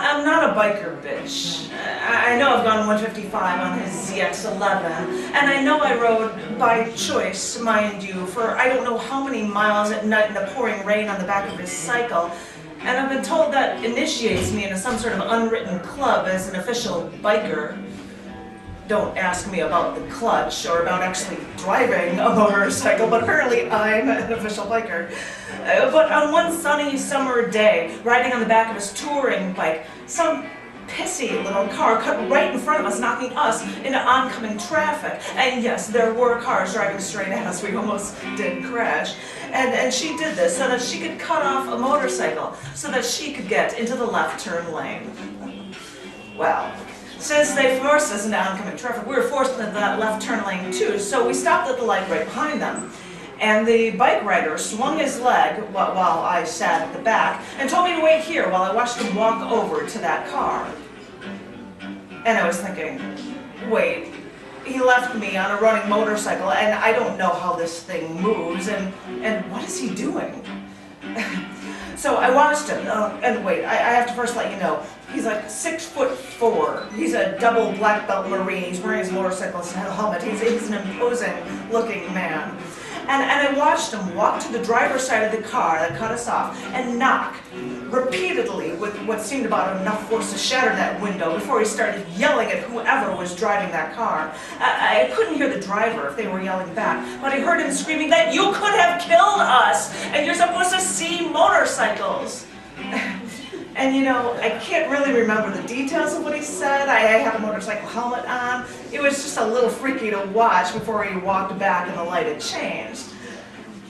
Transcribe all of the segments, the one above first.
I'm not a biker bitch. I know I've gone 155 on his ZX-11, and I know I rode by choice, mind you, for I don't know how many miles at night in the pouring rain on the back of his cycle. And I've been told that initiates me into some sort of unwritten club as an official biker. Don't ask me about the clutch or about actually driving a motorcycle, but apparently I'm an official biker. But on one sunny summer day, riding on the back of his touring bike, some pissy little car cut right in front of us, knocking us into oncoming traffic. And yes, there were cars driving straight at us. We almost did crash. And she did this so that she could cut off a motorcycle so that she could get into the left turn lane. Well, since they forced us into oncoming traffic, we were forced into that left turn lane too, so we stopped at the light right behind them. And the bike rider swung his leg while I sat at the back and told me to wait here while I watched him walk over to that car. And I was thinking, wait, he left me on a running motorcycle and I don't know how this thing moves and what is he doing? So I watched him, and wait, I have to first let you know, he's like 6'4". He's a double black belt Marine. He's wearing his motorcycle helmet. He's an imposing looking man. And I watched him walk to the driver's side of the car that cut us off and knock repeatedly with what seemed about enough force to shatter that window before he started yelling at whoever was driving that car. I couldn't hear the driver if they were yelling back, but I heard him screaming that you could have killed us and you're supposed to see motorcycles. And you know, I can't really remember the details of what he said. I had a motorcycle helmet on. It was just a little freaky to watch before he walked back and the light had changed.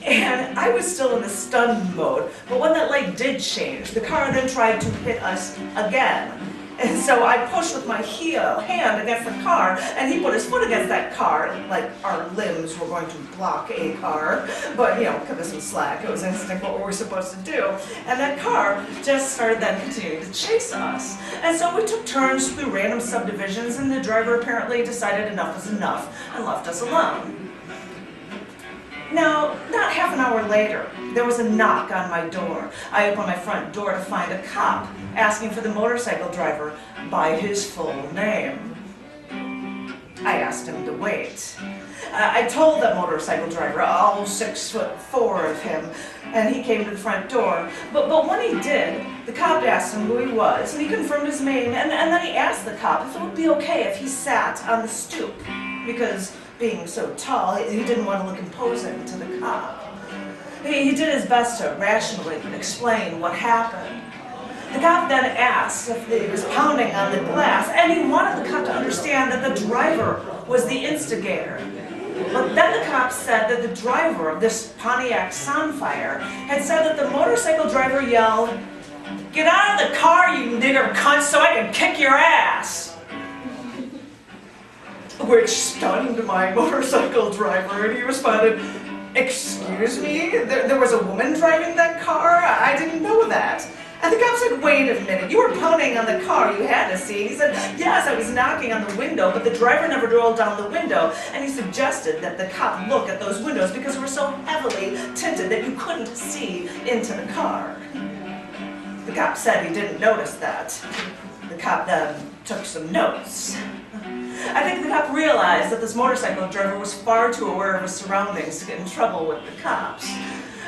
And I was still in the stunned mode, but when that light did change, the car then tried to hit us again. And so I pushed with my hand against the car, and he put his foot against that car, like our limbs were going to block a car. But, you know, cut us some slack. It was instinct what we were supposed to do. And that car just started then continuing to chase us. And so we took turns through random subdivisions, and the driver apparently decided enough was enough and left us alone. Now, not half an hour later, there was a knock on my door. I opened my front door to find a cop asking for the motorcycle driver by his full name. I asked him to wait. I told that motorcycle driver, all 6'4" of him, and he came to the front door. But when he did, the cop asked him who he was, and he confirmed his name, and then he asked the cop if it would be okay if he sat on the stoop, because being so tall, he didn't want to look imposing to the cop. He did his best to rationally explain what happened. The cop then asked if he was pounding on the glass, and he wanted the cop to understand that the driver was the instigator. But then the cop said that the driver of this Pontiac Sunfire had said that the motorcycle driver yelled, "Get out of the car, you nigger cunt, so I can kick your ass!" Which stunned my motorcycle driver, and he responded, "Excuse me? There was a woman driving that car? I didn't know that." And the cop said, "Wait a minute, you were pounding on the car, you had to see." He said, "Yes, I was knocking on the window, but the driver never rolled down the window." And he suggested that the cop look at those windows because they were so heavily tinted that you couldn't see into the car. The cop said he didn't notice that. The cop then took some notes. I think the cop realized that this motorcycle driver was far too aware of his surroundings to get in trouble with the cops.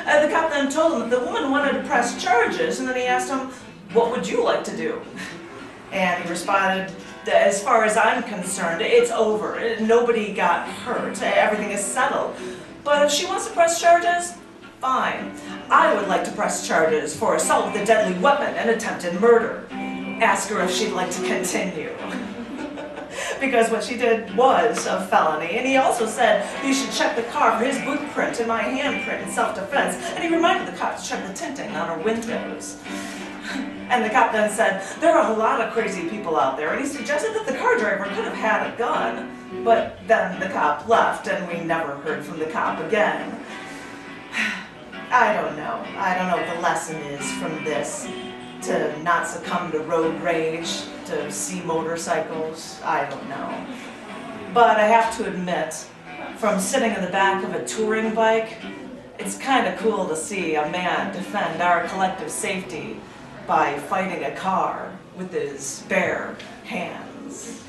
The cop then told him that the woman wanted to press charges, and then he asked him, "What would you like to do?" And he responded, "As far as I'm concerned, it's over. Nobody got hurt. Everything is settled. But if she wants to press charges, fine. I would like to press charges for assault with a deadly weapon and attempted murder. Ask her if she'd like to continue." Because what she did was a felony. And he also said he should check the car for his boot print and my handprint in self-defense. And he reminded the cop to check the tinting on our windows. And the cop then said, there are a lot of crazy people out there. And he suggested that the car driver could have had a gun. But then the cop left and we never heard from the cop again. I don't know. I don't know what the lesson is from this. To not succumb to road rage, to see motorcycles, I don't know. But I have to admit, from sitting in the back of a touring bike, it's kind of cool to see a man defend our collective safety by fighting a car with his bare hands.